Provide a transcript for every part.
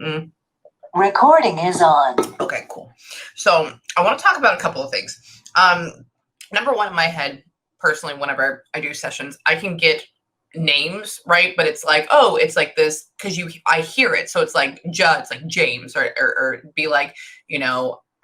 Mm. Recording is on. Okay, cool. So I want to talk about a couple of things. Number one, in my head, personally, whenever I do sessions, I can get names, right? But it's like, oh, it's like this because I hear it. So it's like it's like James, or be like,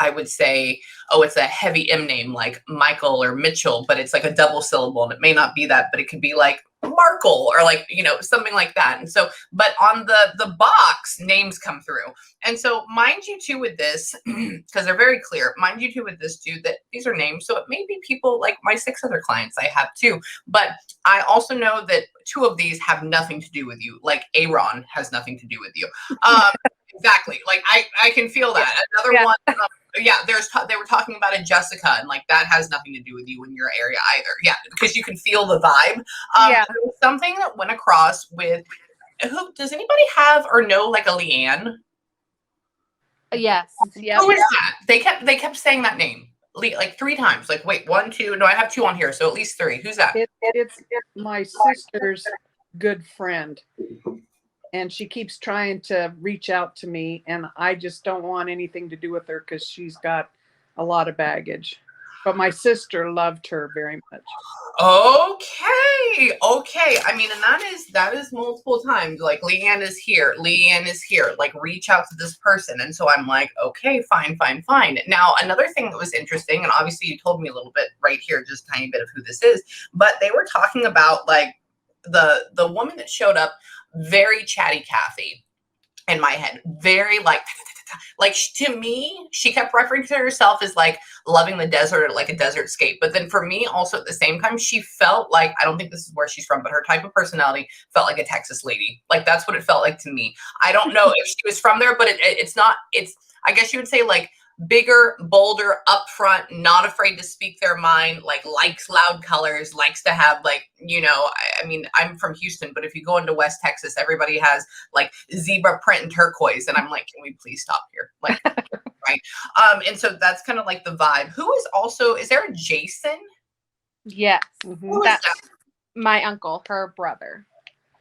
I would say, oh, it's a heavy M name like Michael or Mitchell, but it's like a double syllable, and it may not be that, but it could be like Markle or like, something like that. And so, but on the box, names come through. And so mind you too with this, because they're very clear, mind you too with this too, that these are names. So it may be people like my 6 other clients I have too. But I also know that 2 of these have nothing to do with you. Like Aaron has nothing to do with you. Exactly. Like I can feel that. Another one. Yeah, they were talking about a Jessica, and like that has nothing to do with you in your area either. Yeah, because you can feel the vibe. There was something that went across with who does anybody have or know like a Leanne? Yes. Yep. Who is that? They kept saying that name like 3 times. Like, wait, 1, 2. No, I have 2 on here, so at least 3. Who's that? It's my sister's good friend. And she keeps trying to reach out to me, and I just don't want anything to do with her because she's got a lot of baggage. But my sister loved her very much. Okay. I mean, and that is multiple times. Like Leanne is here. Like, reach out to this person. And so I'm like, okay, fine. Now, another thing that was interesting, and obviously you told me a little bit right here, just a tiny bit of who this is, but they were talking about like the woman that showed up, very chatty Kathy in my head, very like to me, she kept referring to herself as like loving the desert or like a desert scape. But then for me also at the same time, she felt like, I don't think this is where she's from, but her type of personality felt like a Texas lady. Like that's what it felt like to me. I don't know if she was from there, but it's not, I guess you would say like bigger, bolder, upfront, not afraid to speak their mind, like likes loud colors, likes to have like, I mean, I'm from Houston, but if you go into West Texas, everybody has like zebra print and turquoise. And I'm like, can we please stop here? Like, right. And so that's kind of like the vibe. Is there a Jason? Yes. Mm-hmm. That's my uncle, her brother.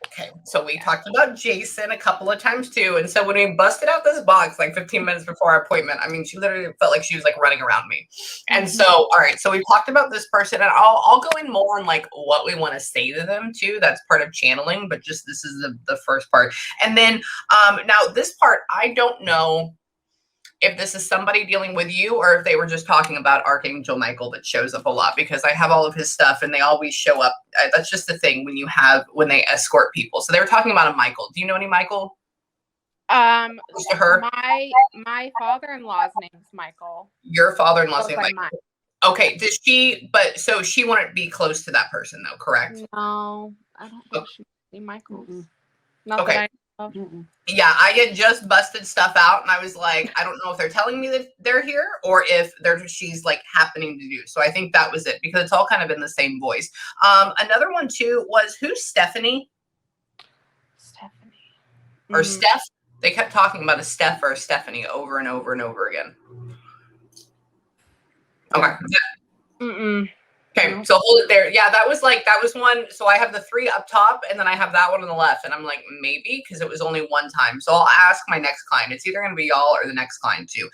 Okay, so we talked about Jason a couple of times too. And so when we busted out this box like 15 minutes before our appointment, I mean, she literally felt like she was like running around me. And so, all right, so we talked about this person, and I'll go in more on like what we want to say to them too. That's part of channeling, but just this is the first part. And then now this part, I don't know if this is somebody dealing with you or if they were just talking about Archangel Michael that shows up a lot, because I have all of his stuff and they always show up. That's just the thing when they escort people. So they were talking about a Michael. Do you know any Michael? To her? My father-in-law's name is Michael. Your father-in-law's name is Michael. Okay. So she wouldn't be close to that person though, correct? No, I don't think she'd be Michael. Not okay. that I know of. Yeah, I had just busted stuff out, and I was like, I don't know if they're telling me that they're here or if she's like happening to do. So I think that was it, because it's all kind of in the same voice. Another one too was, who's Stephanie? Or Steph? They kept talking about a Steph or a Stephanie over and over and over again. Okay. Okay, so hold it there. Yeah, that was one. So I have the 3 up top, and then I have that one on the left. And I'm like, maybe, because it was only one time. So I'll ask my next client. It's either going to be y'all or the next client too.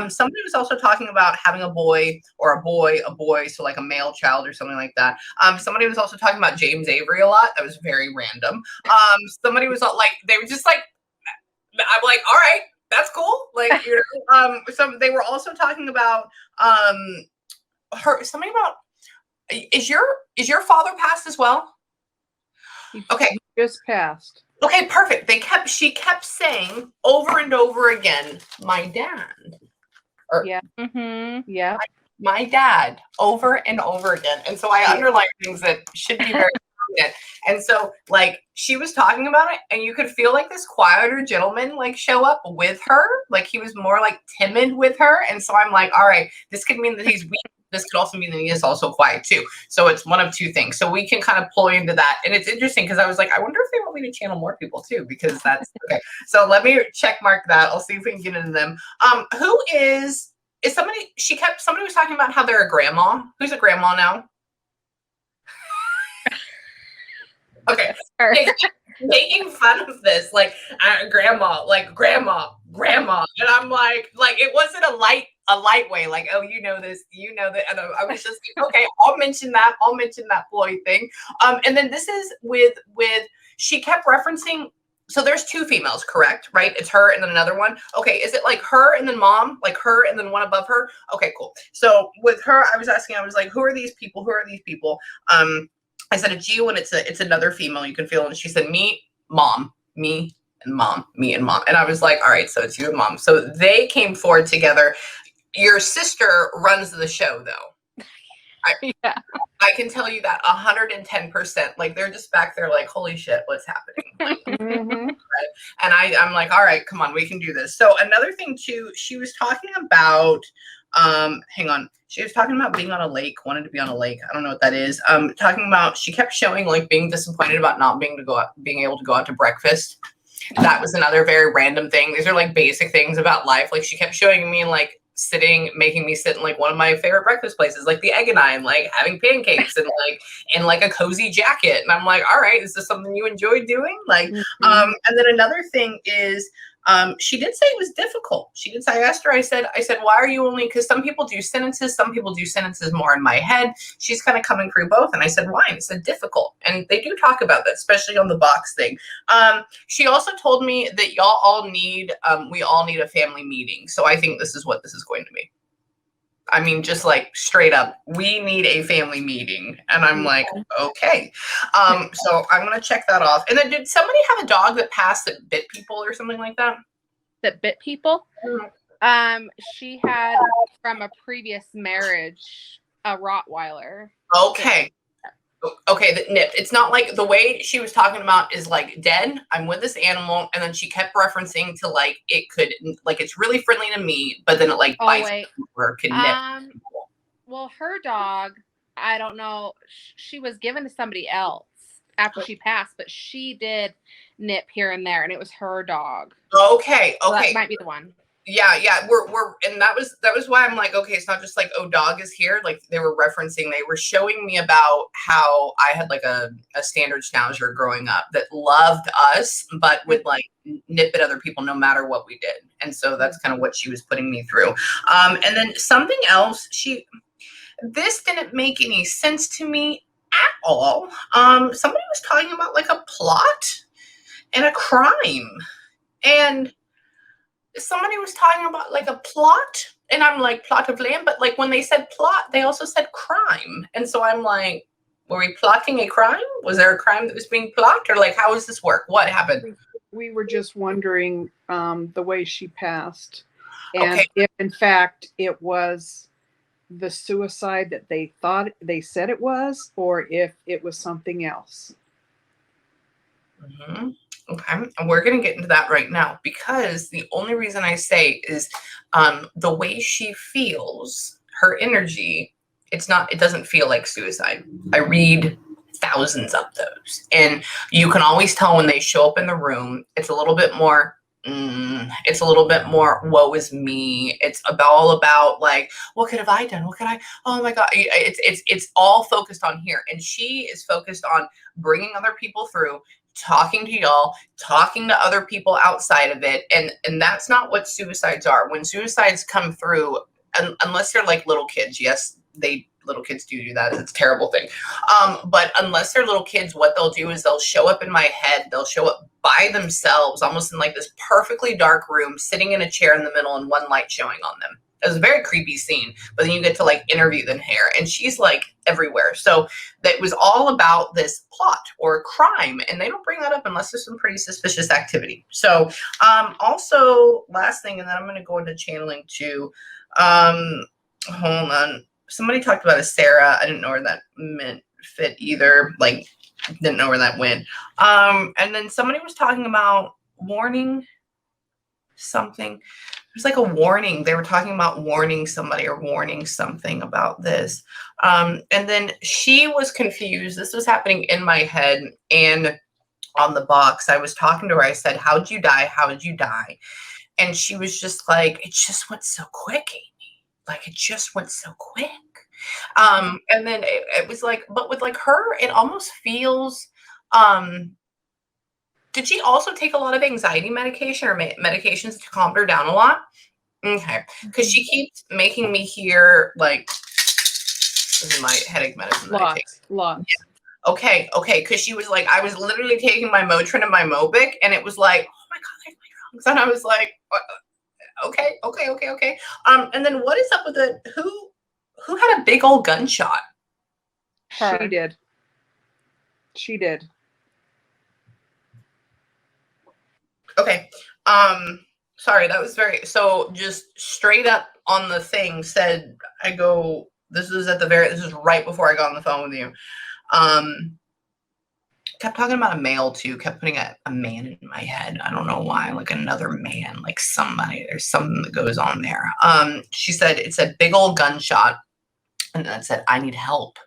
Somebody was also talking about having a boy or a boy, so like a male child or something like that. Somebody was also talking about James Avery a lot. That was very random. Somebody was like, they were just like, I'm like, all right, that's cool. Like, they were also talking about something about, is your father passed as well? Okay. He just passed. Okay, perfect. She kept saying over and over again, my dad. Yeah. Yeah. My dad, over and over again. And so I underlined things that should be very important. And so like she was talking about it, and you could feel like this quieter gentleman like show up with her. Like he was more like timid with her. And so I'm like, all right, this could mean that he's weak. This could also mean that he is also quiet too. So it's one of 2 things. So we can kind of play into that. And it's interesting because I was like, I wonder if they want me to channel more people too, because that's okay. So let me check mark that. I'll see if we can get into them. Who is somebody, somebody was talking about how they're a grandma. Who's a grandma now? Okay. making fun of this, like grandma, and I'm like it wasn't a light way, like, oh, you know this, you know that, and I was just like, okay, I'll mention that Floyd thing, and then this is with she kept referencing. So there's two females, correct? Right? It's her and then another one. Okay, is it like her and then mom, like her and then one above her? Okay, cool. So with her, I was asking, I was like, who are these people? Who are these people? I said it's you and it's another female. You can feel it. And she said me, mom, me and mom, me and mom. And I was like, all right, so it's you and mom. So they came forward together. Your sister runs the show, though. Yeah. I can tell you that 110%. Like they're just back there, like, holy shit, what's happening? Mhm. And I'm like, all right, come on, we can do this. So another thing too, she was talking about, hang on. She was talking about being on a lake, wanted to be on a lake. I don't know what that is. Talking about, she kept showing like being disappointed about not being able to go out to breakfast. That was another very random thing. These are like basic things about life. Like she kept showing me like making me sit in like one of my favorite breakfast places, like the Egg and I, and like having pancakes and like in like a cozy jacket. And I'm like, all right, is this something you enjoy doing? Like, and then another thing is, she did say it was difficult. She did say, I asked her, I said, why are you only, because some people do sentences more in my head. She's kind of coming through both. And I said, why? And I said, difficult. And they do talk about that, especially on the box thing. She also told me that y'all all need, we all need a family meeting. So I think this is what this is going to be. I mean, just like straight up, we need a family meeting. And I'm like, okay. So I'm going to check that off. And then did somebody have a dog that passed that bit people or something like that? That bit people. She had from a previous marriage a Rottweiler. Okay. Okay, that nipped. It's not like the way she was talking about is like dead. I'm with this animal, and then she kept referencing to like it could, like it's really friendly to me, but then it like bites people or can nip people. Well, her dog, I don't know. She was given to somebody else after she passed, but she did nip here and there, and it was her dog. Okay, So okay. that might be the one. Yeah, we're and that was why I'm like, okay, it's not just like, oh, dog is here. Like they were showing me about how I had like a standard schnauzer growing up that loved us, but would like nip at other people no matter what we did. And so that's kind of what she was putting me through. And then something else, this didn't make any sense to me at all. Somebody was talking about like a plot and a crime, and somebody was talking about like a plot, and I'm like, plot of land, but like when they said plot, they also said crime. And so I'm like, were we plotting a crime? Was there a crime that was being plotted, or like, how does this work? What happened? We were just wondering the way she passed, and Okay. if in fact it was the suicide that they said it was, or if it was something else. Mm-hmm. Okay, and we're going to get into that right now, because the only reason I say is the way she feels, her energy, it doesn't feel like suicide. I read thousands of those, and you can always tell when they show up in the room, it's a little bit more, woe is me. It's all about like, what could have I done? What could I, oh my God. It's all focused on here. And she is focused on bringing other people through, talking to y'all, talking to other people outside of it. And that's not what suicides are. When suicides come through, unless they're like little kids, yes, little kids do that. It's a terrible thing. But unless they're little kids, what they'll do is they'll show up in my head. They'll show up by themselves, almost in like this perfectly dark room, sitting in a chair in the middle and one light showing on them. It was a very creepy scene, but then you get to like interview them here, and she's like everywhere. So that was all about this plot or crime, and they don't bring that up unless there's some pretty suspicious activity. So also last thing, and then I'm going to go into channeling too. Hold on. Somebody talked about a Sarah. I didn't know where that meant fit either. Like, didn't know where that went. And then somebody was talking about warning something. There's like a warning. They were talking about warning somebody or warning something about this. And then she was confused. This was happening in my head and on the box. I was talking to her. I said, how'd you die? How did you die? And she was just like, it just went so quick, Amy. Like, it just went so quick. And then it was like, but with like her, it almost feels, Did she also take a lot of anxiety medication or medications to calm her down a lot? Okay, because she keeps making me hear like this is my headache medicine that I take. Lots. Okay, because she was like, I was literally taking my Motrin and my Mobic, and it was like, oh my god, I have my drugs, and I was like, okay. And then what is up with it? Who had a big old gunshot? Her. She did. Okay. Sorry, that was so just straight up on the thing said, this is right before I got on the phone with you. Kept talking about a male too, kept putting a man in my head. I don't know why, like another man, like somebody, there's something that goes on there. She said, it said big old gunshot. And then it said, I need help.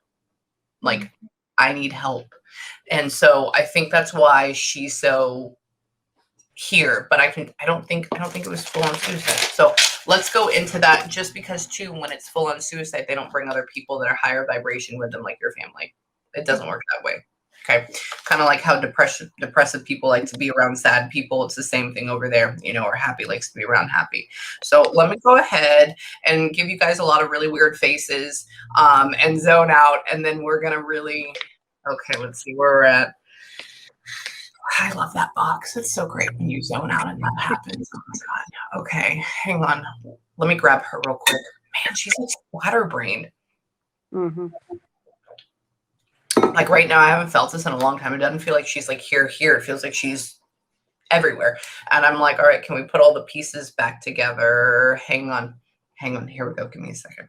Like, I need help. And so I think that's why she's so here, but I don't think it was full on suicide. So let's go into that, just because too, when it's full on suicide, they don't bring other people that are higher vibration with them, like your family. It doesn't work that way. Okay. Kind of like how depressive people like to be around sad people. It's the same thing over there, or happy likes to be around happy. So let me go ahead and give you guys a lot of really weird faces, and zone out. And then we're going to really, okay, let's see where we're at. I love that box. It's so great when you zone out and that happens. Oh my God. Okay. Hang on. Let me grab her real quick. Man, she's like scatterbrained. Mm-hmm. Like right now, I haven't felt this in a long time. It doesn't feel like she's like here. It feels like she's everywhere. And I'm like, all right, can we put all the pieces back together? Hang on. Here we go. Give me a second.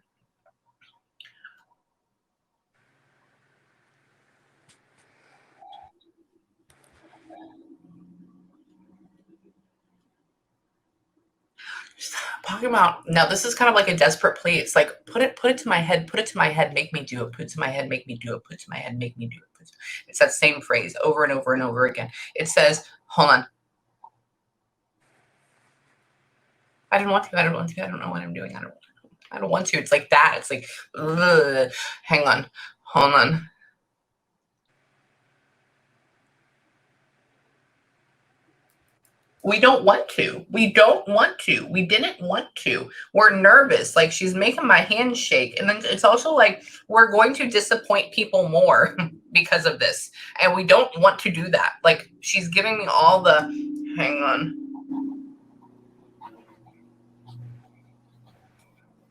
Talking about now, this is kind of like a desperate plea. It's like put it to my head, make me do it. Put it to my head, make me do it. Put it to my head, make me do it. It's that same phrase over and over and over again. It says, hold on. I don't want to. I don't know what I'm doing. I don't want to. It's like that. It's like, ugh. Hang on. Hold on. We don't want to. We didn't want to. We're nervous. Like she's making my hand shake. And then it's also like we're going to disappoint people more because of this. And we don't want to do that. Like she's giving me all the, hang on.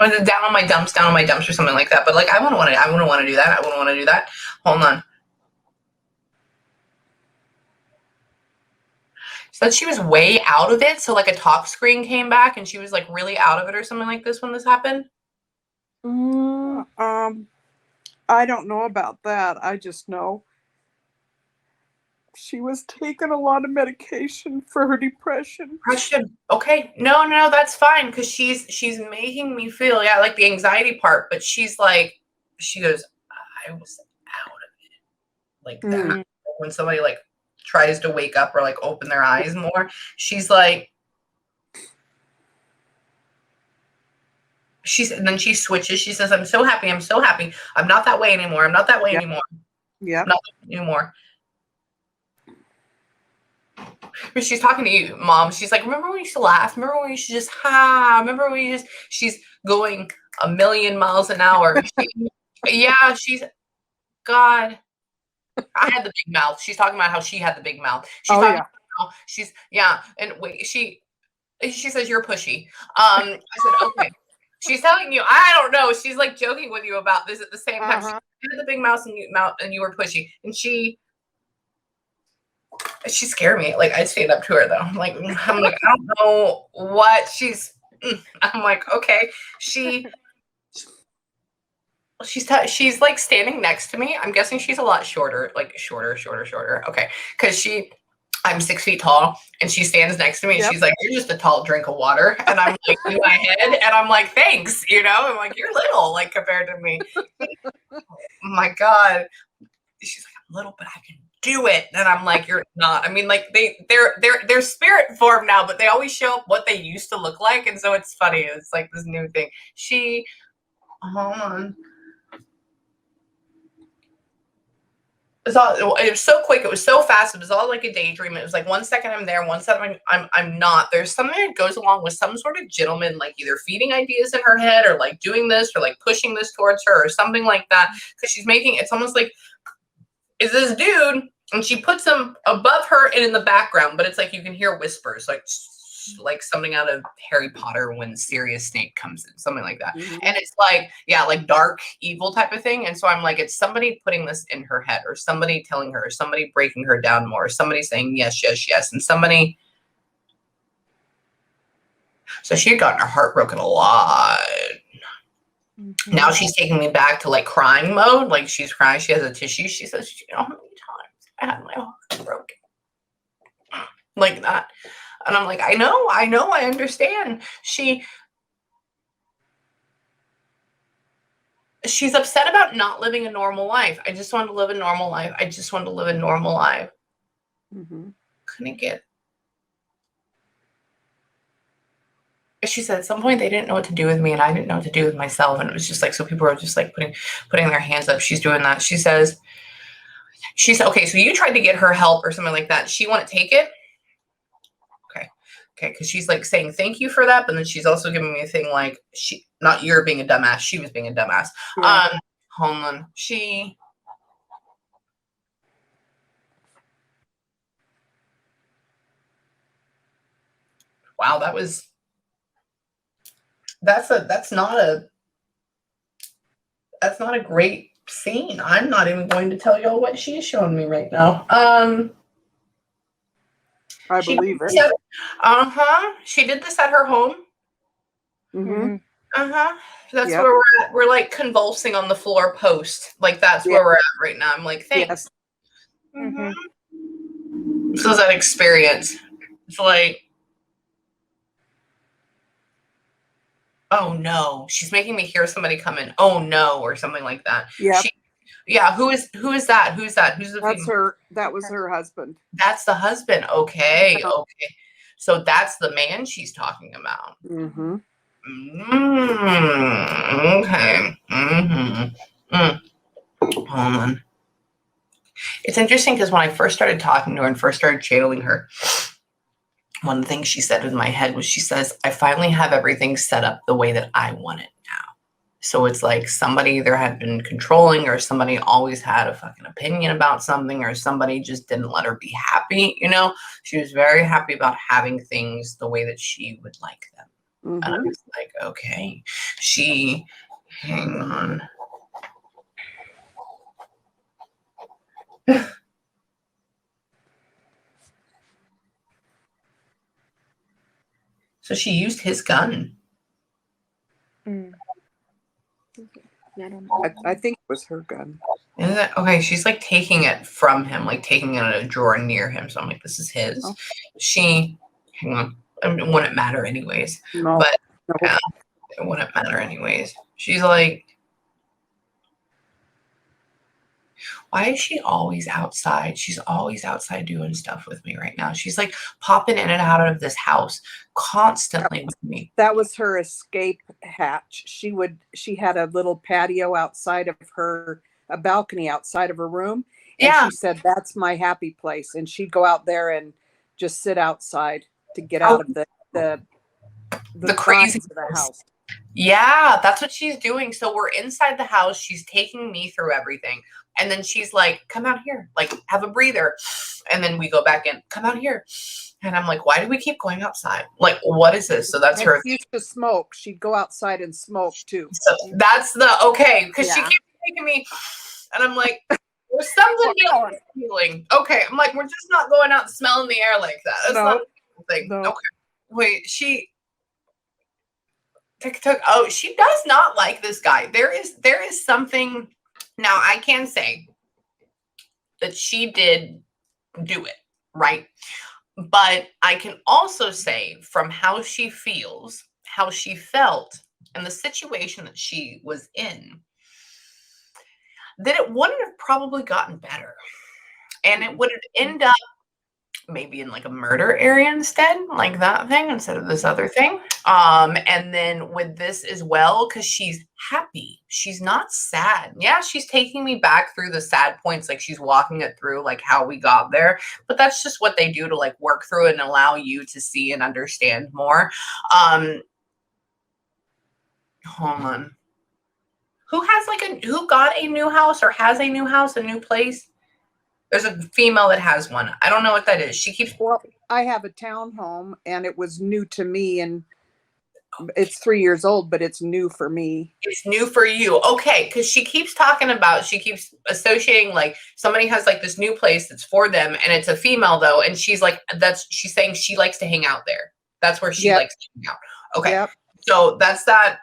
Down on my dumps or something like that. But like I wouldn't want to do that. Hold on. Said she was way out of it. So like a talk screen came back and she was like really out of it or something like this when this happened. I don't know about that. I just know she was taking a lot of medication for her depression. Okay. No, that's fine. Cause she's making me feel, like the anxiety part, but she's like, she goes, I was out of it. Like that. When somebody like tries to wake up or like open their eyes more, she's like, and then she switches. She says, I'm so happy. I'm not that way anymore. Yeah. Not anymore. But she's talking to you, Mom. She's like, remember when we used to laugh? Remember when we used to just remember when we she's going 1,000,000 miles an hour. God. I had the big mouth. She's talking about how she had the big mouth. And wait, she says you're pushy. I said, okay. She's telling you, I don't know. She's like joking with you about this at the same time. She had the big mouth and you were pushy. And she scared me. Like I'd stand up to her though. I'm like, I don't know what I'm like, okay. She's like standing next to me. I'm guessing she's a lot shorter, like shorter. Okay. Cause I'm 6 feet tall and she stands next to me and she's like, you're just a tall drink of water. And I'm like in my head and I'm like, thanks, I'm like, you're little, like compared to me. Oh my God. She's like, I'm little, but I can do it. And I'm like, you're not. I mean, like they're spirit form now, but they always show up what they used to look like. And so it's funny. It's like this new thing. Hold on. it was so quick. It was so fast. It was all like a daydream. It was like 1 second I'm there, 1 second I'm not. There's something that goes along with some sort of gentleman, like either feeding ideas in her head or like doing this or like pushing this towards her or something like that. Because she's making it's almost like is this dude, and she puts him above her and in the background, but it's like you can hear whispers, like something out of Harry Potter when Sirius Snape comes in, something like that. Mhm. And it's like, yeah, like dark evil type of thing. And so I'm like, it's somebody putting this in her head, or somebody telling her, or somebody breaking her down more, or somebody saying yes, yes, yes, and somebody. So she had gotten her heart broken a lot. Mhm. Now she's taking me back to like crying mode. Like she's crying. She has a tissue. She says, you know how many times I had my heart broken? Like that. And I'm like, I know, I understand. She's upset about not living a normal life. I just wanted to live a normal life. I just wanted to live a normal life. Mhm. Couldn't get. She said at some point they didn't know what to do with me, and I didn't know what to do with myself. And it was just like, so people were just like putting their hands up. She's doing that. She said, okay, so you tried to get her help or something like that. She want to take it? Okay, because she's like saying thank you for that, but then she's also giving me a thing like not you're being a dumbass, she was being a dumbass. Yeah. Hold on. Wow, that's not a great scene. I'm not even going to tell y'all what she's showing me right now. I She believe did it. this she did this at her home. Mm-hmm. Mhm. That's Yep. where we're at. We're like convulsing on the floor post. Like that's Yeah. where we're at right now. I'm like, thanks. Yes. Mhm. So that experience. It's like, oh no, she's making me hear somebody come in. Oh no, or something like that. Yep. Yeah. Who is that? Who's that? Who's the That's female? her. That was her husband. That's the husband. Okay. Yeah. Okay. So that's the man she's talking about. Mm-hmm. Okay. Hold on. It's interesting because when I first started talking to her and first started channeling her, one of the things she said in my head was she says, I finally have everything set up the way that I want it now. So it's like somebody either had been controlling or somebody always had a fucking opinion about something or somebody just didn't let her be happy. You know, she was very happy about having things the way that she would like them. And I Mm-hmm. was like, okay, hang on. So she used his gun. Mm. I don't know. I think it was her gun. Is it? Okay, she's like taking it from him, like taking it out of a drawer near him. So I'm like, this is his. Oh. Hang on. It wouldn't matter anyways. No. But No. yeah, it wouldn't matter anyways. She's like, why is she always outside? She's always outside doing stuff with me right now. She's like popping in and out of this house constantly with me. That was her escape hatch. She had a little patio outside of a balcony outside of her room. And Yeah. she said, that's my happy place. And she'd go out there and just sit outside to get out of the crazy vines of the house. Yeah, that's what she's doing. So we're inside the house. She's taking me through everything. And then she's like, come out here, like have a breather. And then we go back in, come out here. And I'm like, why do we keep going outside? Like, what is this? So that's And her. she used to smoke. She'd go outside and smoke too. So that's okay. Because she Yeah. keeps taking me. And I'm like, there's something else feeling. Okay. I'm like, we're just not going out and smelling the air like that. That's not a thing. No. Okay. Wait, TikTok. Oh, she does not like this guy. There is something. Now I can say that she did do it, right? But I can also say from how she feels, how she felt, and the situation that she was in, that it wouldn't have probably gotten better. And it would have ended up maybe in like a murder area instead, like that thing instead of this other thing. And then with this as well, because she's happy, she's not sad. Yeah, she's taking me back through the sad points, like she's walking it through, like how we got there. But that's just what they do to like work through it and allow you to see and understand more. Hold on. Who got a new house or has a new house, a new place? There's a female that has one. I don't know what that is. She keeps. Well, I have a townhome and it was new to me, and it's 3 years old, but it's new for me. It's new for you. Okay. Because she keeps talking about, she keeps associating like somebody has like this new place that's for them and it's a female though. And she's like, she's saying she likes to hang out there. That's where she Yep. likes to hang out. Okay. Yep. So that's that.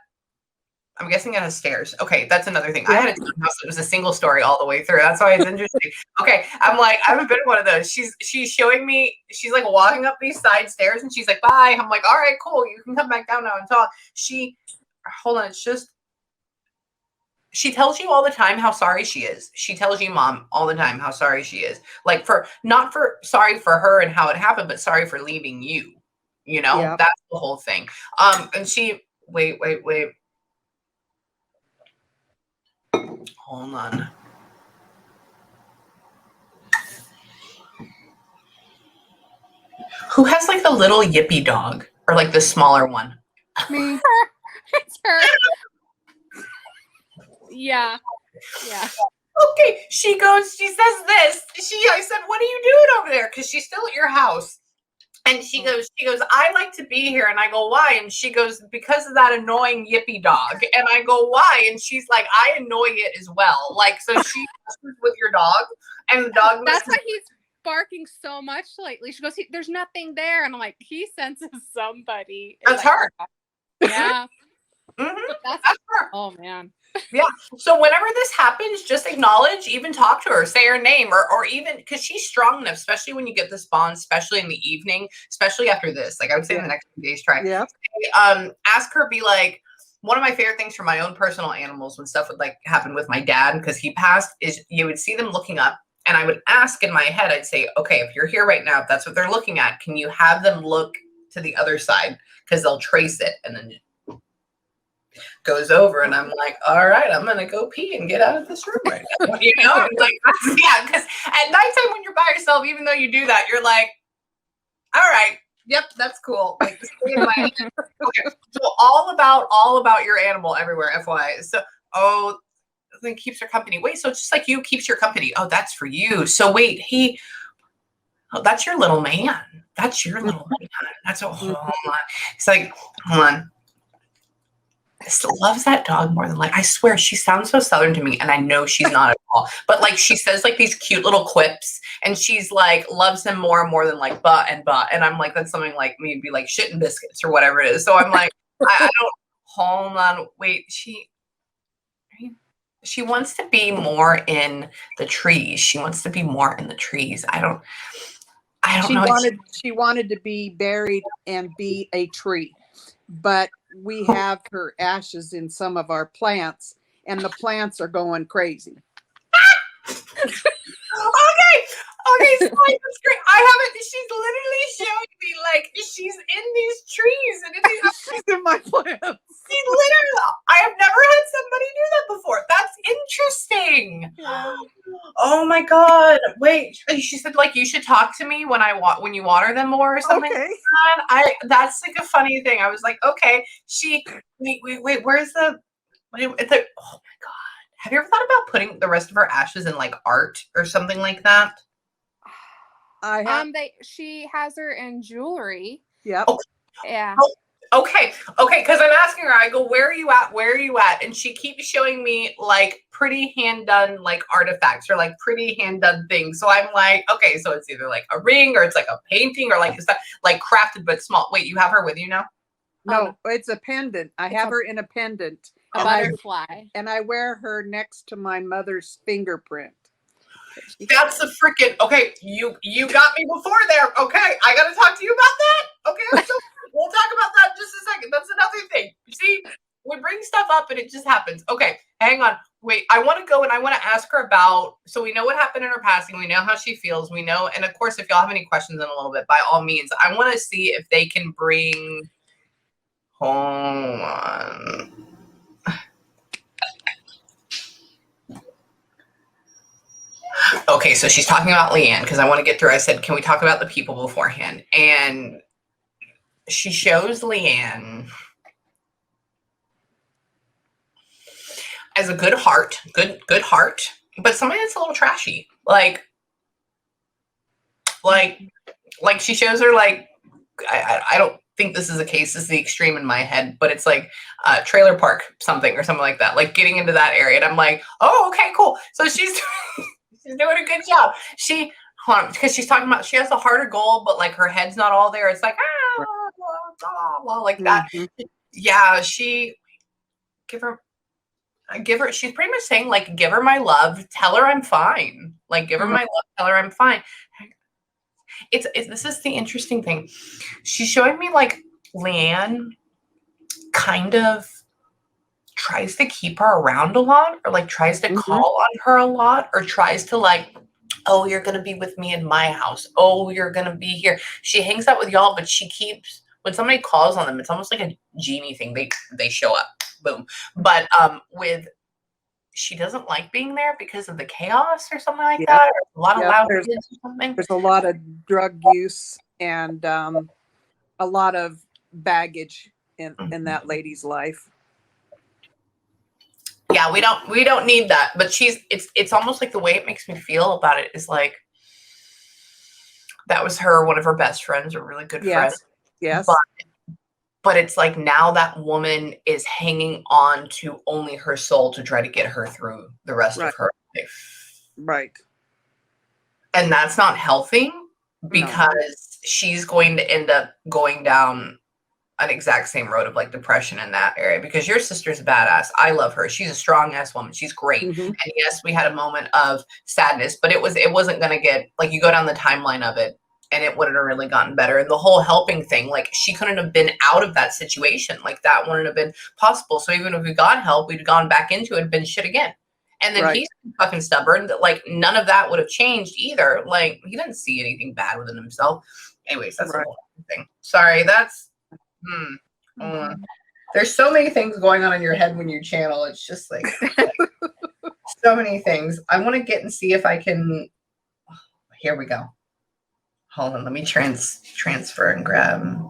I'm guessing it has stairs. Okay, that's another thing. I had a house that was a single story all the way through. That's why it's interesting. Okay, I'm like, I haven't been in one of those. She's showing me, she's like walking up these side stairs and she's like, bye. I'm like, all right, cool. You can come back down now and talk. Hold on, it's just, she tells you all the time how sorry she is. She tells you, Mom, all the time how sorry she is. Like not for sorry for her and how it happened, but sorry for leaving you. You know, Yep. that's the whole thing. And she, wait. Hold on. Who has like the little yippy dog or like the smaller one? Me. It's her. Yeah. Okay, she says this. I said, what are you doing over there? Because she's still at your house. And she goes, I like to be here. And I go, why? And she goes, because of that annoying yippy dog. And I go, why? And she's like, I annoy it as well. Like, so she messes with your dog and the dog That's messes why he's barking so much lately. She goes, there's nothing there. And I'm like, he senses somebody. And That's like, her. Yeah. Mhm, That's that's her. oh man. So whenever this happens, just acknowledge, even talk to her, say her name, or even because she's strong enough, especially when you get this bond, especially in the evening, especially after this. Like I would say in the next few days, try. Yep. Ask her, be like, one of my favorite things for my own personal animals when stuff would like happen with my dad because he passed is you would see them looking up. And I would ask in my head, I'd say, okay, if you're here right now, if that's what they're looking at, can you have them look to the other side? Because they'll trace it. And then goes over and I'm like, all right, I'm gonna go pee and get out of this room right now. You know, I'm like, yeah, because at nighttime when you're by yourself, even though you do that, you're like, all right, yep, that's cool. Like, stay in my head. Okay, so all about your animal everywhere, FYI. So, then keeps her company. Wait, so it's just like you keeps your company. Oh, that's for you. So wait, that's your little man. That's your little man. That's a hold on. It's like, hold on. I still loves that dog more than like, I swear she sounds so Southern to me and I know she's not at all, but like she says like these cute little quips and she's like, loves him more and more than like but. And I'm like, that's something like me be like shit and biscuits or whatever it is. So I'm like, I don't, hold on, wait, she wants to be more in the trees. She wants to be more in the trees. I don't know. She wanted to be buried and be a tree, but we have her ashes in some of our plants, and the plants are going crazy. Okay, so that's great. I haven't. She's literally showing me like she's in these trees, and it's She's in my plants. she's literally. I have never had somebody do that before. That's interesting. Oh my god! Wait, she said like you should talk to me when when you water them more or something. Okay. That's like a funny thing. I was like, okay. Wait. Where's the? It's like, oh my god. Have you ever thought about putting the rest of her ashes in like art or something like that? I have. She has her in jewelry. Yep. Oh. Yeah. Okay, because I'm asking her, I go, where are you at? And she keeps showing me like pretty hand done like artifacts or like pretty hand done things. So I'm like, okay, so it's either like a ring or it's like a painting or like it's like crafted but small. Wait, you have her with you now? No, it's a pendant. I have her in a pendant. A butterfly. And I wear her next to my mother's fingerprint. That's the freaking okay. You got me before there. Okay, I gotta talk to you about that. Okay, so we'll talk about that in just a second. That's another thing. See, we bring stuff up and it just happens. Okay, hang on. Wait, I want to go and I want to ask her about. So we know what happened in her passing. We know how she feels. We know, and of course, if y'all have any questions in a little bit, by all means, I want to see if they can bring. Hold on. Okay, so she's talking about Leanne because I want to get through. I said, can we talk about the people beforehand? And she shows Leanne as a good heart, good heart, but somebody that's a little trashy. Like she shows her like I don't think this is a case. This is the extreme in my head, but it's like trailer park something or something like that. Like getting into that area, and I'm like, oh, okay, cool. So she's she's doing a good job. She because she's talking about she has a heart of gold, but like her head's not all there. It's like blah, blah, blah, like that. Mhm. Yeah, she give her. She's pretty much saying like give her my love, tell her I'm fine, like give her my love, tell her I'm fine. It's this is the interesting thing. She's showing me like Leanne kind of tries to keep her around a lot, or like tries to Mhm. call on her a lot, or tries to like, oh, you're gonna be with me in my house, oh, you're gonna be here. She hangs out with y'all, but she keeps when somebody calls on them, it's almost like a genie thing. They show up, boom. But with she doesn't like being there because of the chaos or something like Yeah. that, or a lot of Yeah, loud there's- kids or something. There's a lot of drug use and a lot of baggage in that lady's life. Yeah, we don't need that. But it's almost like the way it makes me feel about it is like that was one of her best friends, or really good friends. Yes. But it's like now that woman is hanging on to only her soul to try to get her through the rest Right. of her life. Right. And that's not healthy because she's going to end up going down an exact same road of like depression in that area, because your sister's a badass. I love her. She's a strong ass woman. She's great. Mhm. And yes, we had a moment of sadness, but it wasn't going to get like, you go down the timeline of it and it wouldn't have really gotten better. And the whole helping thing, like she couldn't have been out of that situation. Like that wouldn't have been possible. So even if we got help, we'd gone back into it and been shit again. And then Right. he's fucking stubborn that like none of that would have changed either. Like he didn't see anything bad within himself. Anyways, that's Right. a whole other thing. Sorry, that's there's so many things going on in your head when you channel. It's just like so many things. I want to get and see if I can. Here we go. Hold on, let me transfer and grab.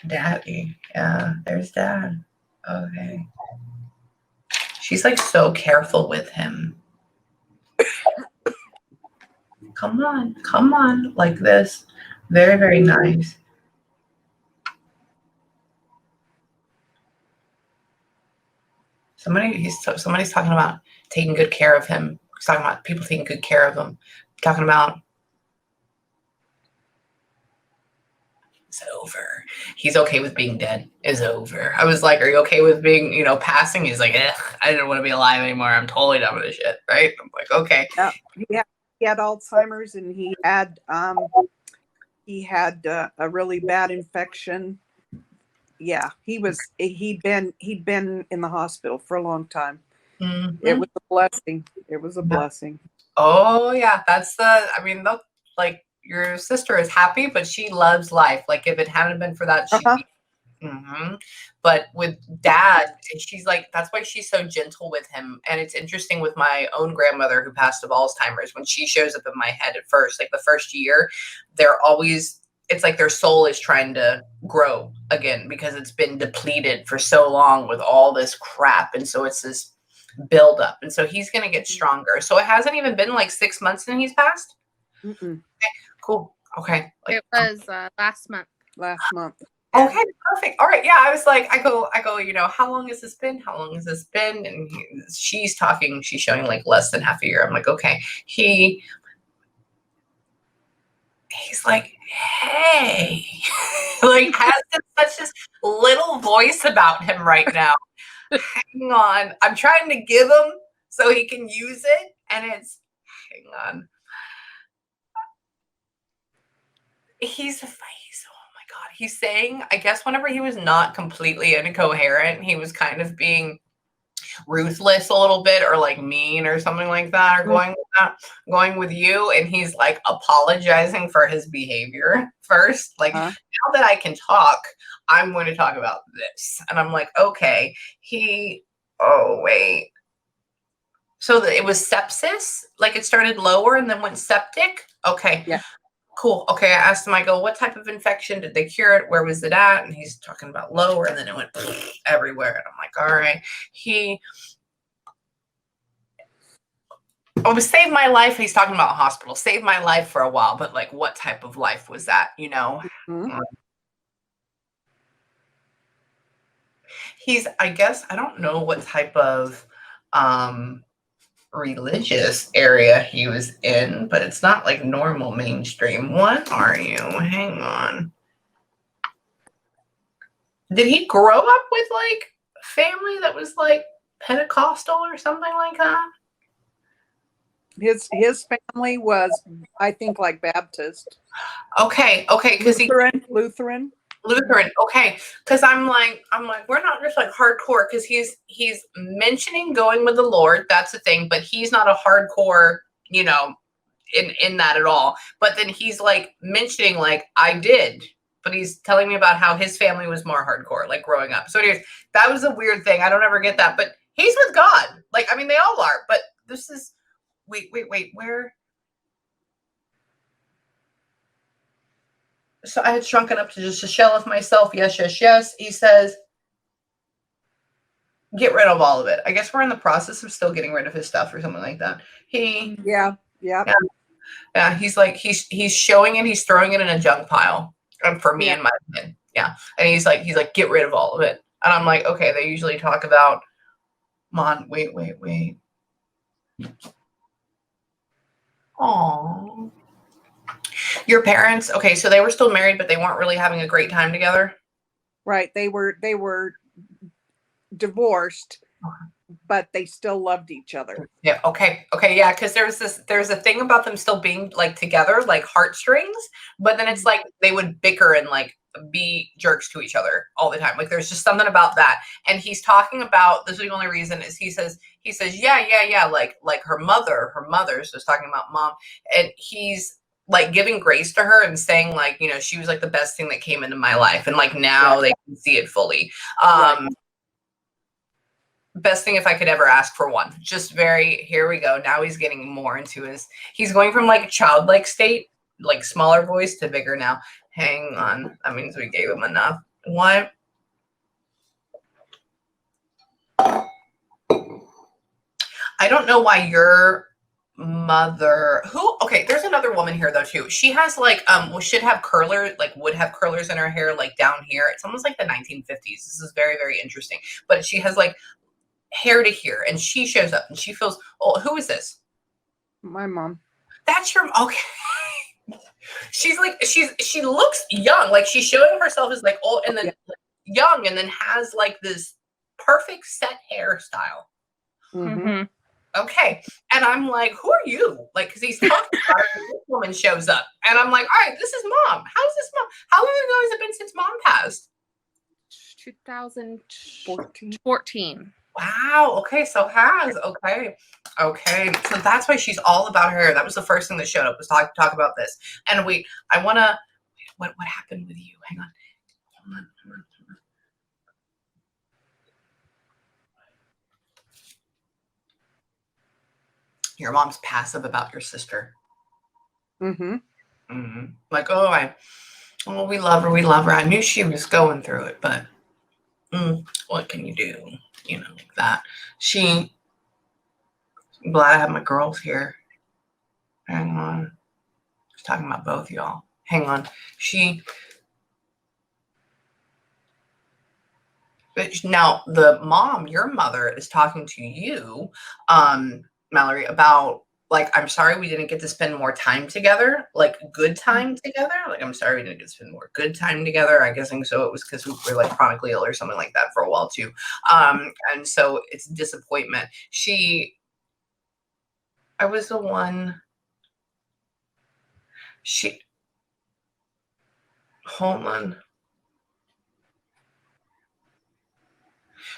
Daddy, yeah, there's Dad. Okay. She's like so careful with him. Come on, like this. Very, very nice. Somebody's talking about taking good care of him. He's talking about people taking good care of him. Talking about it's over. He's okay with being dead. It's over. I was like, are you okay with being, passing? He's like, I didn't want to be alive anymore. I'm totally done with this shit. Right? I'm like, okay. Yeah. He had Alzheimer's and he had a really bad infection. Yeah, he'd been in the hospital for a long time. Mhm. It was a blessing. It was a blessing. Oh yeah, like your sister is happy, but she loves life. Like if it hadn't been for that, she'd be. But with Dad, she's like, that's why she's so gentle with him. And it's interesting with my own grandmother who passed of Alzheimer's, when she shows up in my head at first, like the first year, it's like their soul is trying to grow again because it's been depleted for so long with all this crap. And so it's this build up. And so he's going to get stronger. So it hasn't even been like 6 months and he's passed. Mm-mm. Okay, cool. Okay. It was last month. Last month. Okay, perfect. All right. Yeah, I was like, I go, how long has this been? How long has this been? And she's showing like less than half a year. I'm like, okay. He's like, hey, like has such this little voice about him right now. Hang on. I'm trying to give him so he can use it. And it's, hang on. He's oh my God, he's saying, I guess whenever he was not completely incoherent, he was kind of being ruthless a little bit or like mean or something like that, or going with you, and he's like apologizing for his behavior first. Like, Huh? now that I can talk, I'm going to talk about this. And I'm like, okay, oh wait. So it was sepsis, like it started lower and then went septic. Okay. Yeah. Cool. Okay. I asked him, I go, what type of infection did they cure it? Where was it at? And he's talking about lower, and then it went everywhere. And I'm like, all right. It was saved my life. He's talking about hospital. Saved my life for a while, but like, what type of life was that? You know? Mhm. I guess, I don't know what type of religious area he was in, but it's not like normal mainstream. What are you? Hang on. Did he grow up with like family that was like Pentecostal or something like that? His family was, I think, like Baptist, Okay, because Lutheran. Lutheran. Okay, because I'm like, we're not just like hardcore, because he's mentioning going with the Lord. That's the thing, but he's not a hardcore, you know, in that at all. But then he's like mentioning like I did, but he's telling me about how his family was more hardcore, like growing up. So anyways, that was a weird thing. I don't ever get that, but he's with God. Like, I mean, they all are, but this is wait, where? So I had shrunken up to just a shell of myself. Yes. He says, get rid of all of it. I guess we're in the process of still getting rid of his stuff or something like that. Yeah. Yeah. He's like, he's showing it. He's throwing it in a junk pile. For me and my opinion. Yeah. And he's like, get rid of all of it. And I'm like, okay, they usually talk about, wait. Oh, your parents. Okay. So they were still married, but they weren't really having a great time together. Right. They were divorced, but they still loved each other. Yeah. Okay. Yeah. Because there's a thing about them still being like together, like heartstrings, but then it's like they would bicker and like be jerks to each other all the time. Like there's just something about that. And he's talking about, this is the only reason is he says, yeah. Like her mother. So he's talking about mom, and he's like giving grace to her and saying like, you know, she was like the best thing that came into my life. And like now they can see it fully. Right. Best thing if I could ever ask for one. Just here we go. Now he's getting more into he's going from like childlike state, like smaller voice, to bigger now. Hang on. That means we gave him enough. What? I don't know why your mother, okay, there's another woman here though too. She has like, would have curlers in her hair, like down here. It's almost like the 1950s. This is very, very interesting. But she has like hair to here, and she shows up and she feels, oh, who is this? My mom. That's your, okay. She's like, she looks young, like she's showing herself as like old and then young, and then has like this perfect set hairstyle. Mm-hmm. Okay. And I'm like, who are you? Like, because he's talking about it, and this woman shows up, and I'm like, all right, this is mom. How's this mom? How long ago has it been since mom passed? 2014. Wow. Okay. So okay. So that's why she's all about her hair. That was the first thing that showed up, was talk about this. And I want to, what happened with you? Hang on. Hold on. Your mom's passive about your sister. Mm-hmm. Mm-hmm. Like, we love her. I knew she was going through it, but what can you do? You know, like that. I'm glad I have my girls here. Hang on. I was talking about both y'all. Hang on. Now the mom, your mother, is talking to you, Mallory, about like, I'm sorry we didn't get to spend more time together, like good time together. Like, I'm sorry we didn't get to spend more good time together. I'm guessing so. It was because we were like chronically ill or something like that for a while too. And so it's disappointment. I was the one. Hold on.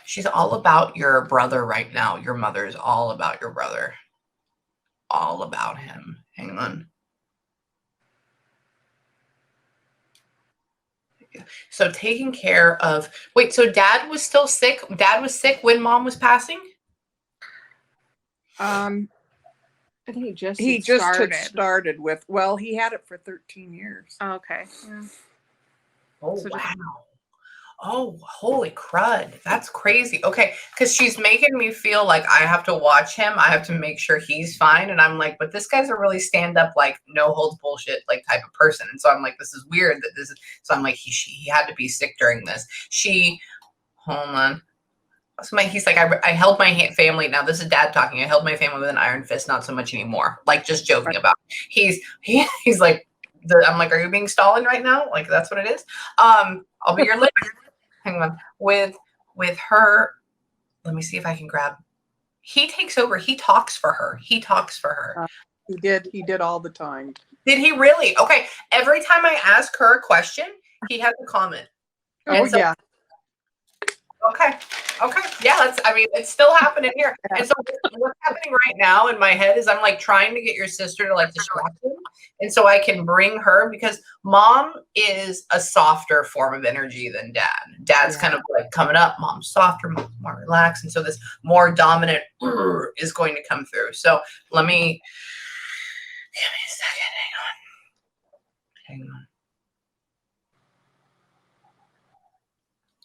She's all about your brother right now. Your mother's all about your brother. All about him. Hang on. So taking care of, wait, so dad was still sick? Dad was sick when mom was passing? Um, I think he just he had just started. had started with, well, he had it for 13 years. Oh, okay. Yeah. Oh, So just- wow. Oh, holy crud. That's crazy. Okay, because she's making me feel like I have to watch him. I have to make sure he's fine. And I'm like, but this guy's a really stand up, like, no holds bullshit, like, type of person. And so I'm like, this is weird that this is, so I'm like, he had to be sick during this. Hold on. So he's like, I held my family. Now this is dad talking. I held my family with an iron fist, not so much anymore. Like, just joking about it. He's like, I'm like, are you being Stalin right now? Like, that's what it is. I'll be your lip. Hang on. With her, let me see if I can grab. He takes over. He talks for her. He talks for her. He did all the time. Did he really? Okay. Every time I ask her a question, he has a comment. Oh, And so- yeah. Okay. Yeah, it's still happening here. Yeah. And so what's happening right now in my head is I'm like trying to get your sister to like distract him. And so I can bring her, because mom is a softer form of energy than dad. Dad's Yeah. kind of like coming up, mom's softer, mom's more relaxed. And so this more dominant is going to come through. So give me a second. Hang on.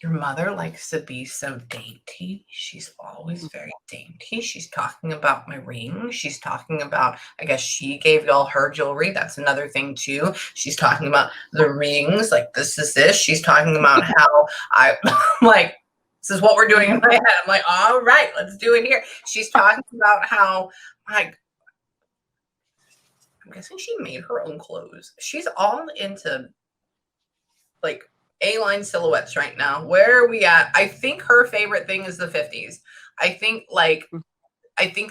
Your mother likes to be so dainty. She's always very dainty. She's talking about my ring. She's talking about, I guess she gave y'all her jewelry. That's another thing too. She's talking about the rings. Like, this is this. She's talking about how like, this is what we're doing in my head. I'm like, all right, let's do it here. She's talking about how, like, I'm guessing she made her own clothes. She's all into, like, A-line silhouettes right now. Where are we at? I think her favorite thing is the 50s. I think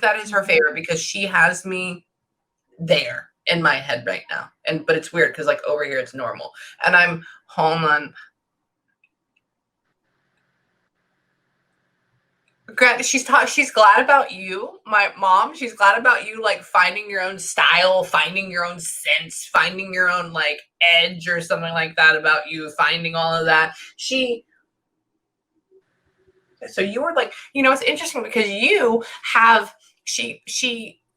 that is her favorite, because she has me there in my head right now. But it's weird because like over here it's normal. And I'm hold on. She's glad about you, my mom. She's glad about you, like, finding your own style, finding your own sense, finding your own like edge or something like that about you, finding all of that. So you were like, it's interesting because you have she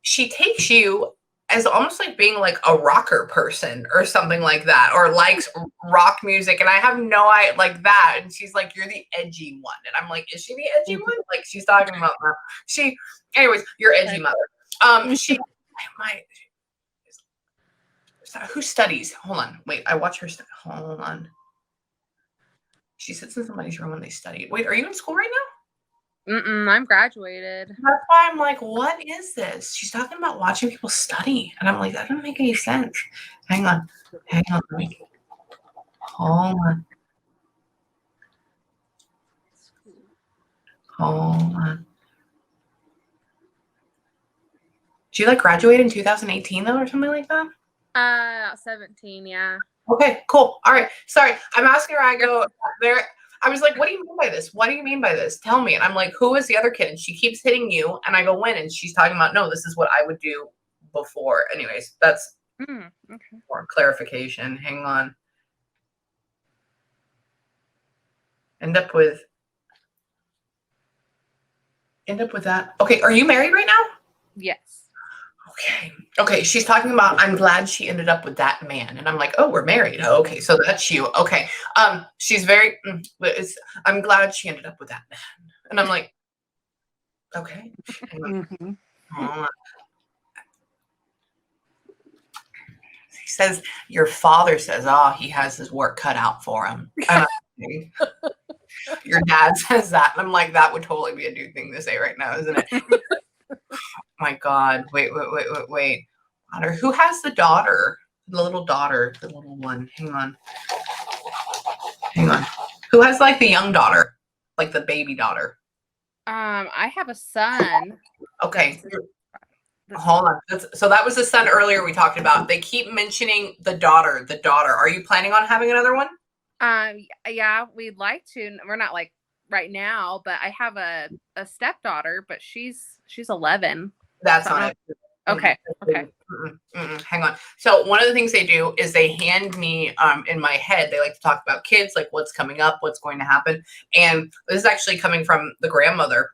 takes you as almost like being like a rocker person or something like that, or likes rock music. And I have no idea, like that. And she's like, you're the edgy one. And I'm like, is she the edgy one? Like, she's talking about that. Anyways, your edgy mother. Who studies? Hold on. Wait, I watch her. Hold on. She sits in somebody's room when they study. Wait, are you in school right now? I'm graduated. That's why I'm like, what is this? She's talking about watching people study. And I'm like, that doesn't make any sense. Hang on. Hold on. Did you like graduate in 2018 though, or something like that? 17, yeah. Okay, cool. All right. Sorry. I'm asking her, I go there. I was like, what do you mean by this? What do you mean by this? Tell me. And I'm like, who is the other kid? And she keeps hitting you. And I go, when? And she's talking about, no, this is what I would do before. Anyways, that's Okay. more clarification. Hang on. End up with that. Okay, are you married right now? Yes. Okay. She's talking about, I'm glad she ended up with that man. And I'm like, oh, we're married. Oh, okay. So that's you. Okay. She's very, I'm glad she ended up with that man. And I'm like, okay. Mhm. He says, your father says, he has his work cut out for him. Your dad says that. And I'm like, that would totally be a dude thing to say right now, isn't it? My God. Wait. Daughter. Who has the daughter? The little daughter, the little one. Hang on. Who has like the young daughter? Like the baby daughter? I have a son. Okay. Hold on. So that was the son earlier we talked about. They keep mentioning the daughter. The daughter. Are you planning on having another one? Yeah, we'd like to. We're not like right now, but I have a stepdaughter, but she's 11. That's So I not don't- it. Okay. Okay. Hang on. So one of the things they do is they hand me in my head, they like to talk about kids, like what's coming up, what's going to happen. And this is actually coming from the grandmother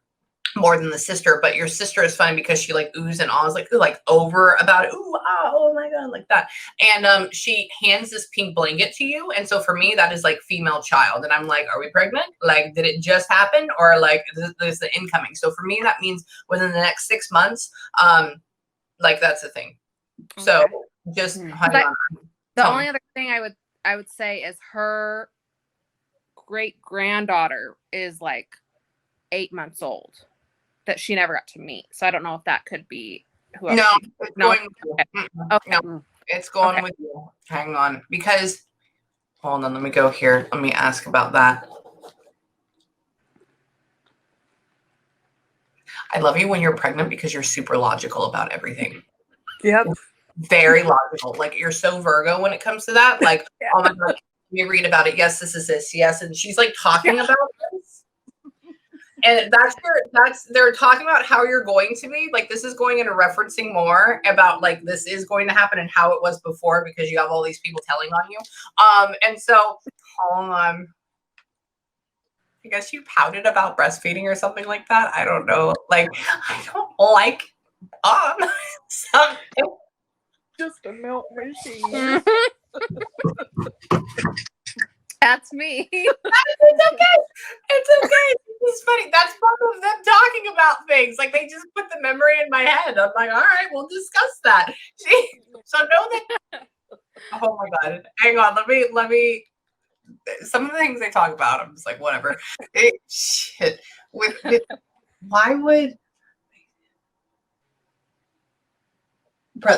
more than the sister, but your sister is funny because she like oohs and ahs, like over about it. Ooh, ah, oh my God, like that. And she hands this pink blanket to you. And so for me, that is like female child. And I'm like, are we pregnant? Like, did it just happen? Or like, is the incoming? So for me, that means within the next 6 months, like that's the thing. So Okay. just Hmm. hang But on. The Tell only me. other thing I would say is her great granddaughter is like 8 months old that she never got to meet. So I don't know if that could be whoever. No, she- it's no. going with you. Okay. No, it's going Okay. with you. Hang on. Because hold on, let me go here. Let me ask about that. I love you when you're pregnant because you're super logical about everything. Yep. Very logical. Like you're so Virgo when it comes to that. Like, Yeah. oh my God, let me read about it. Yes, this is this. Yes. And she's like talking about this. And they're talking about how you're going to be. Like this is going into referencing more about like this is going to happen and how it was before because you have all these people telling on you. And so hold on. I guess you pouted about breastfeeding or something like that. I don't know. Like I don't like something. Just a milk machine. That's me. It's okay. It's okay. It's funny. That's part of them talking about things. Like they just put the memory in my head. I'm like, all right, we'll discuss that. So know that. Oh my God. Hang on. Let me. Some of the things they talk about, I'm just like, whatever. Shit. Why would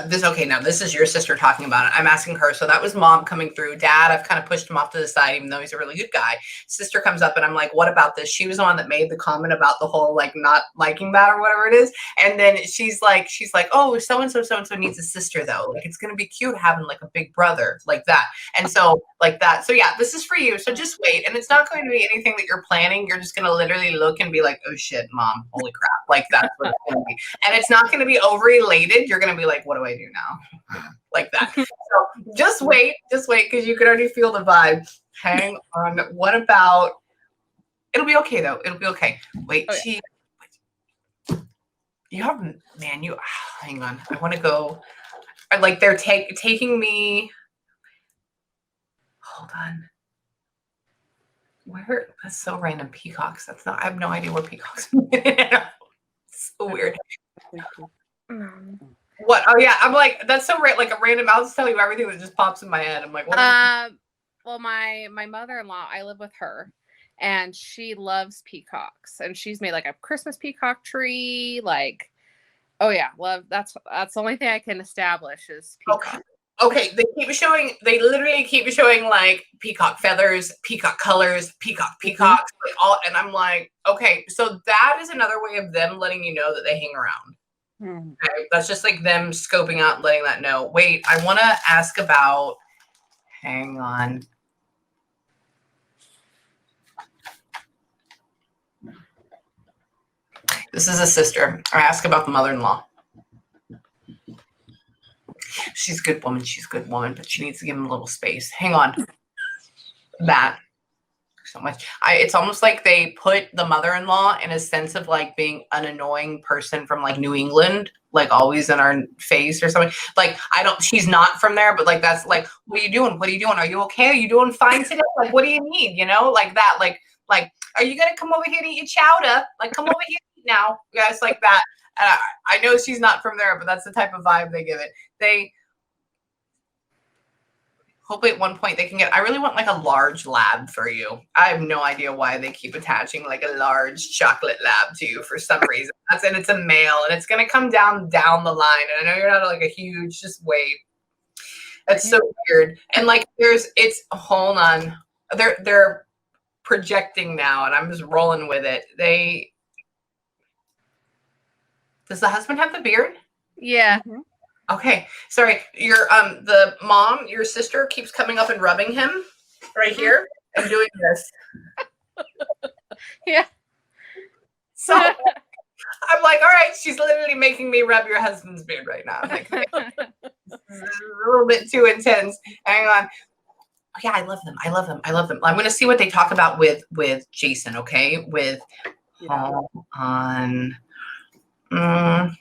this okay now this is your sister talking about it. I'm asking her, so that was mom coming through. Dad, I've kind of pushed him off to the side even though he's a really good guy. Sister comes up and I'm like, what about this? She was the one that made the comment about the whole like not liking that or whatever it is. And then she's like oh, so and so needs a sister though, like it's gonna be cute having like a big brother like that. And so like that, so yeah, this is for you, so just wait. And it's not going to be anything that you're planning. You're just gonna literally look and be like, oh shit, mom, holy crap, like that's what it's gonna be. And it's not gonna be overrelated. You're gonna be like, what do I do now? Like that. So just wait, because you can already feel the vibe. Hang on. What about? It'll be okay though. It'll be okay. Wait, Okay. you have man. You hang on. I want to go. Like they're taking me. Hold on. Where? That's so random. Peacocks. That's not. I have no idea where peacocks. So weird. What? Oh yeah, I'm like that's so like a random. I'll just tell you everything that just pops in my head. I'm like, what? Well, my mother-in-law, I live with her, and she loves peacocks, and she's made like a Christmas peacock tree. Like, oh yeah, love. That's the only thing I can establish is peacock. Okay. They literally keep showing like peacock feathers, peacock colors, peacocks, like all. And I'm like, okay, so that is another way of them letting you know that they hang around. Hmm. Okay, that's just like them scoping out and letting that know. Wait, I want to ask about. Hang on. This is a sister. I ask about the mother-in-law. She's a good woman. She's a good woman, but she needs to give him a little space. Hang on. That. So much. It's almost like they put the mother-in-law in a sense of like being an annoying person from like New England, like always in our face or something. Like she's not from there, but like that's like, what are you doing? What are you doing? Are you okay? Are you doing fine today? Like, what do you need? You know, like that. Like, are you gonna come over here to eat your chowder? Like, come over here and eat now. Yeah, it's like that. I know she's not from there, but that's the type of vibe they give it. They hopefully at one point they can get. I really want like a large lab for you. I have no idea why they keep attaching like a large chocolate lab to you for some reason. And it's a male, and it's gonna come down the line. And I know you're not like a huge. Just wait. That's so weird. And like it's hold on. They're projecting now, and I'm just rolling with it. Does the husband have the beard? Yeah. Mhm. Okay, sorry. Your sister keeps coming up and rubbing him right here and doing this. Yeah. So I'm like, all right, she's literally making me rub your husband's beard right now. I'm like, this is a little bit too intense. Hang on. Oh, yeah, I love them. I love them. I love them. I'm gonna see what they talk about with Jason. Okay, with Yeah. hold on. Mm.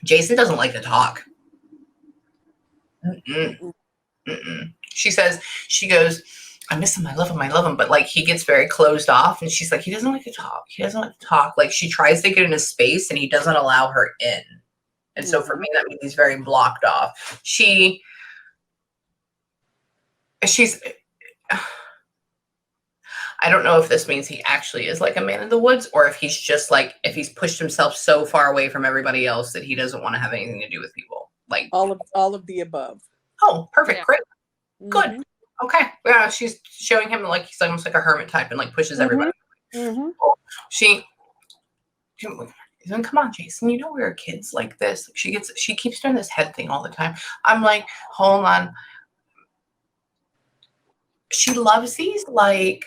Jason doesn't like to talk. Mm-mm. Mm-mm. She goes, I miss him, I love him, I love him. But like he gets very closed off and she's like, he doesn't like to talk. He doesn't like to talk. Like she tries to get in his space and he doesn't allow her in. And so for me, that means he's very blocked off. She's I don't know if this means he actually is like a man in the woods or if he's just like if he's pushed himself so far away from everybody else that he doesn't want to have anything to do with people. Like, All of the above. oh, perfect, Yeah. great, good. Mhm. Okay. Yeah, she's showing him like he's almost like a hermit type and like pushes everybody. Mhm. She come on, Jason. You know we were kids like this. She keeps doing this head thing all the time. I'm like, hold on. She loves these like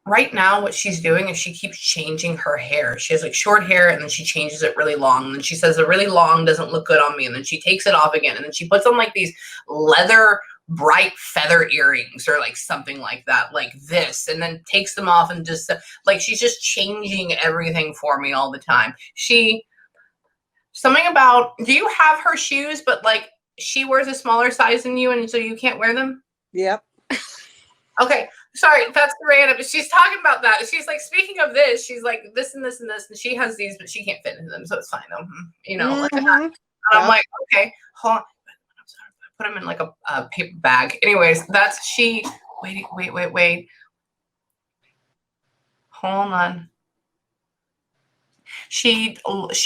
right now what she's doing is she keeps changing her hair. She has like short hair and then she changes it really long. And then she says the really long doesn't look good on me. And then she takes it off again. And then she puts on like these leather bright feather earrings or like something like that, like this, and then takes them off and just like she's just changing everything for me all the time. Something about, do you have her shoes, but like she wears a smaller size than you and so you can't wear them? Yep. Okay, sorry, that's random. She's talking about that. She's like, speaking of this, she's like this and this and this, and she has these, but she can't fit into them, so it's fine though. You know, like that. Mhm. And I'm Yep. like, okay, hold on. I'm sorry, I put them in like a paper bag. Anyways, that's she. Wait. Hold on. She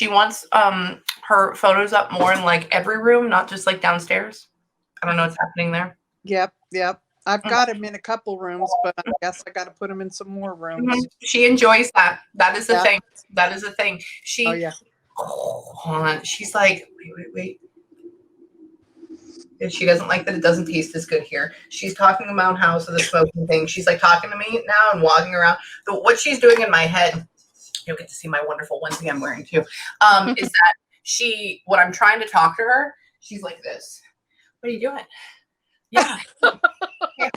wants her photos up more in like every room, not just like downstairs. I don't know what's happening there. Yep. I've got him in a couple rooms, but I guess I got to put him in some more rooms. Mhm. She enjoys that. That is the Yeah. thing. That is the thing. Oh yeah. Hold on. She's like, wait. And she doesn't like that it doesn't taste as good here. She's talking about how, so the smoking thing, she's like talking to me now and walking around. What she's doing in my head, you'll get to see my wonderful onesie I'm wearing too, is that when I'm trying to talk to her, she's like this. What are you doing? Yeah. Hey,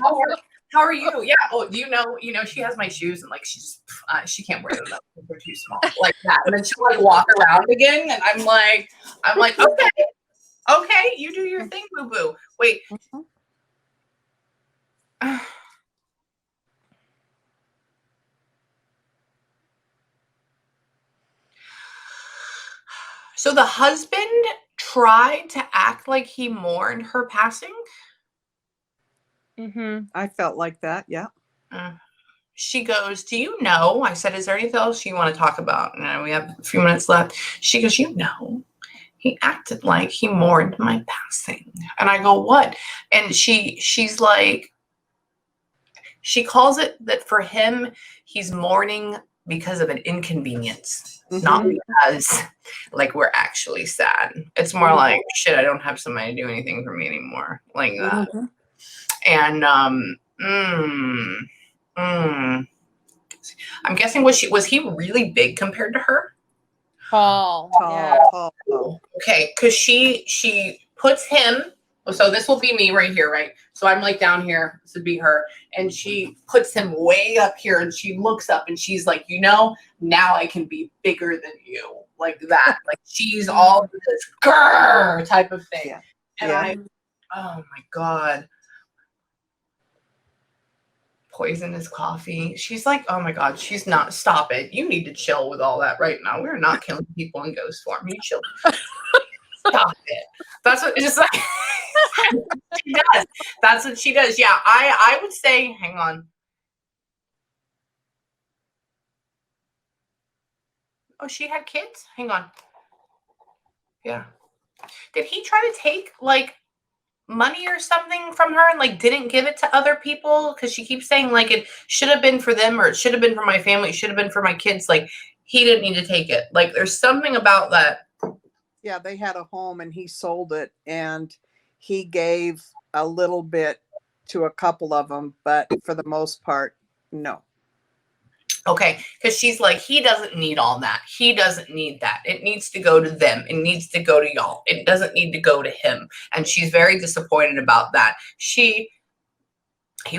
how are you? Yeah. Oh, you know, she has my shoes and like she can't wear them. They're too small. Like that. And then she'll like walk around again. And I'm like, okay, you do your thing, boo boo. Wait. So the husband tried to act like he mourned her passing. I felt like that. Yeah. She goes, do you know? I said, is there anything else you want to talk about? And we have a few minutes left. She goes, you know, he acted like he mourned my passing. And I go, what? And she's like, she calls it that for him, he's mourning because of an inconvenience, not because like we're actually sad. It's more like, shit, I don't have somebody to do anything for me anymore, like that. Mhm. And I'm guessing was he really big compared to her? Tall. Yeah. Tall. Okay, because she puts him. So this will be me right here, right? So I'm like down here. This would be her, and she puts him way up here, and she looks up, and she's like, you know, now I can be bigger than you, like that. Like she's all this grrr type of thing. Yeah. And oh my god. Poisonous coffee. She's like, oh my god, she's not. Stop it. You need to chill with all that right now. We're not killing people in ghost form. You chill. Stop it. That's what it's just like she does. That's what she does. Yeah, I would say, hang on. Oh, she had kids? Hang on. Yeah. Did he try to take like money or something from her and like didn't give it to other people? Because she keeps saying like it should have been for them or it should have been for my family, it should have been for my kids. Like he didn't need to take it. Like there's something about that. Yeah, they had a home and he sold it, and he gave a little bit to a couple of them, but for the most part, no. Okay, because she's like, he doesn't need all that. He doesn't need that. It needs to go to them. It needs to go to y'all. It doesn't need to go to him. And she's very disappointed about that. He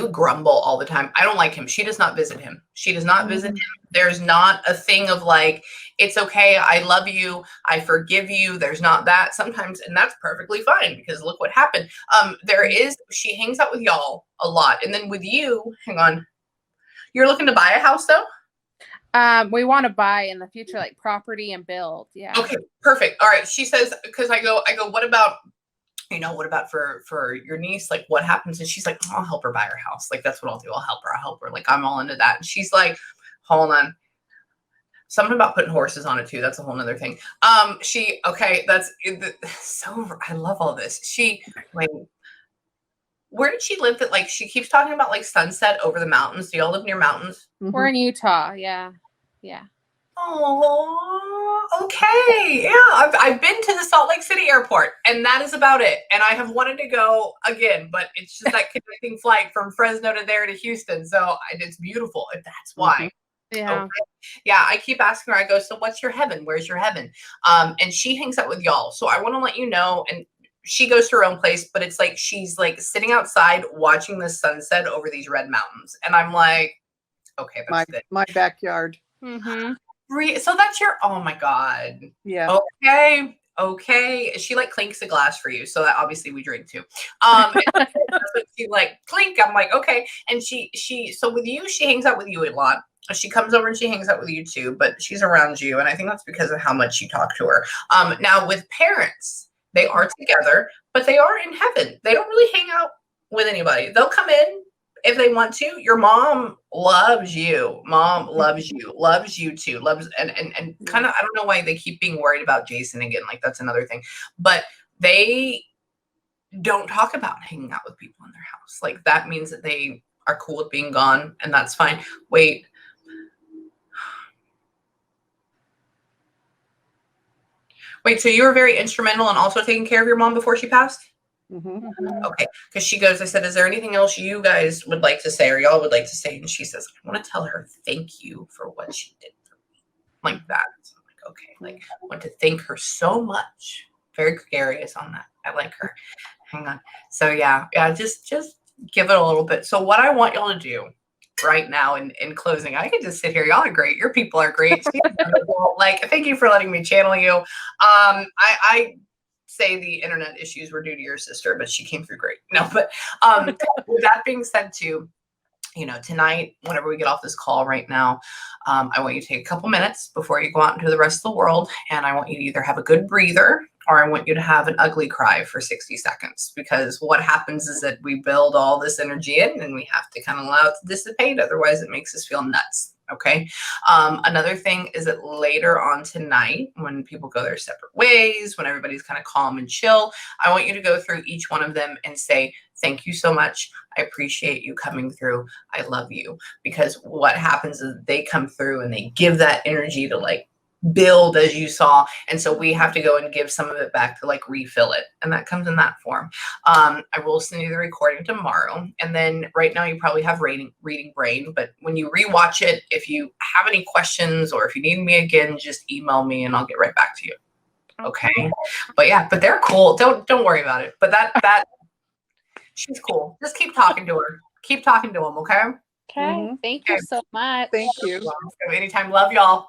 would grumble all the time. I don't like him. She does not visit him. She does not visit him. There's not a thing of like, it's okay. I love you. I forgive you. There's not that sometimes. And that's perfectly fine because look what happened. She hangs out with y'all a lot. And then with you, hang on. You're looking to buy a house though? We want to buy in the future, like property and build. Yeah. Okay, perfect. All right. She says, because I go, what about for your niece? Like what happens? And she's like, I'll help her buy her house. Like, that's what I'll do. I'll help her. Like, I'm all into that. And she's like, hold on. Something about putting horses on it too. That's a whole nother thing. I love all this. Where did she live that like, she keeps talking about like sunset over the mountains. Do y'all live near mountains? We're in Utah. Yeah. Yeah. Oh, okay. Yeah, I've been to the Salt Lake City airport, and that is about it. And I have wanted to go again, but it's just that connecting flight from Fresno to there to Houston. So it's beautiful. And that's why. Yeah. Okay. Yeah, I keep asking her. I go, so what's your heaven? Where's your heaven? And she hangs out with y'all. So I want to let you know. And she goes to her own place, but it's like she's like sitting outside watching the sunset over these red mountains, and I'm like, okay, that's good. My backyard. Mm-hmm. So that's your, oh my God. Yeah. Okay. She like clinks a glass for you. So that obviously we drink too. And that's what she like clink. I'm like, okay. And so with you, she hangs out with you a lot. She comes over and she hangs out with you too, but she's around you. And I think that's because of how much you talk to her. Now with parents, they are together, but they are in heaven. They don't really hang out with anybody. They'll come in if they want to. Your mom loves you. Mom loves you too. And kind of, I don't know why they keep being worried about Jason again. Like that's another thing, but they don't talk about hanging out with people in their house. Like that means that they are cool with being gone, and that's fine. Wait, so you were very instrumental in also taking care of your mom before she passed? Mm-hmm. Okay, because she goes, I said, is there anything else you guys would like to say or y'all would like to say? And she says, I want to tell her thank you for what she did for me. Like that. So I'm like, okay, like I want to thank her so much. Very gregarious on that. I like her. Hang on. So yeah, just give it a little bit. So what I want y'all to do right now in closing, I can just sit here. Y'all are great. Your people are great. Like, thank you for letting me channel you. I say the internet issues were due to your sister, but she came through great. No, but with that being said too, tonight, whenever we get off this call right now, I want you to take a couple minutes before you go out into the rest of the world. And I want you to either have a good breather or I want you to have an ugly cry for 60 seconds, because what happens is that we build all this energy in and we have to kind of allow it to dissipate. Otherwise it makes us feel nuts. Okay. Another thing is that later on tonight, when people go their separate ways, when everybody's kind of calm and chill, I want you to go through each one of them and say, thank you so much. I appreciate you coming through. I love you. Because what happens is they come through and they give that energy to like build, as you saw. And so we have to go and give some of it back to like refill it. And that comes in that form. I will send you the recording tomorrow. And then right now you probably have reading brain, but when you rewatch it, if you have any questions or if you need me again, just email me and I'll get right back to you. Okay. But they're cool. Don't worry about it. But that she's cool. Just keep talking to her. Keep talking to them. Okay. Okay. Thank you so much. Thank you. Anytime. Love y'all.